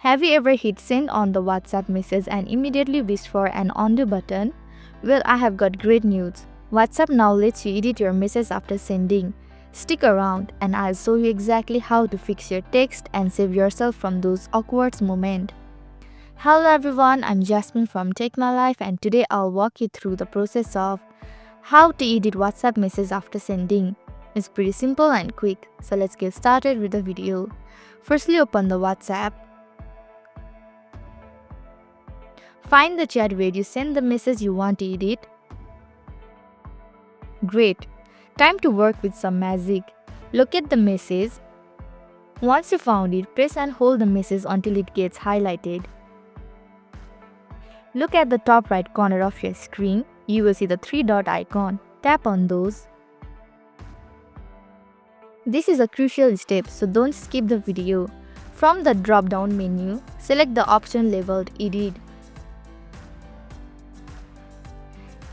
Have you ever hit send on the WhatsApp message and immediately wished for an undo button? Well, I have got great news. WhatsApp now lets you edit your message after sending. Stick around and I'll show you exactly how to fix your text and save yourself from those awkward moments. Hello everyone, I'm Jasmine from Take My Life and today I'll walk you through the process of how to edit WhatsApp message after sending. It's pretty simple and quick, so let's get started with the video. Firstly, open the WhatsApp. Find the chat where you send the message you want to edit. Great! Time to work with some magic. Locate the message. Once you found it, press and hold the message until it gets highlighted. Look at the top right corner of your screen. You will see the three dot icon. Tap on those. This is a crucial step, so don't skip the video. From the drop-down menu, select the option labeled Edit.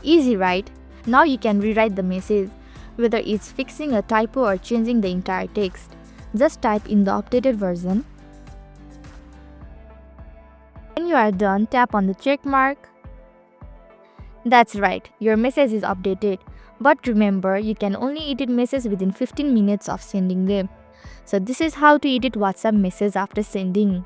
Easy, right? Now you can rewrite the message, whether it's fixing a typo or changing the entire text. Just type in the updated version. When you are done, tap on the check mark. That's right, your message is updated. But remember, you can only edit messages within 15 minutes of sending them. So this is how to edit WhatsApp message after sending.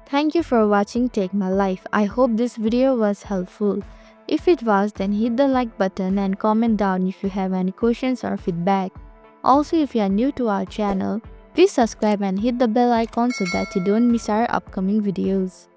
Thank you for watching Take My Life. I hope this video was helpful. If it was, then hit the like button and comment down if you have any questions or feedback. Also, if you are new to our channel, please subscribe and hit the bell icon so that you don't miss our upcoming videos.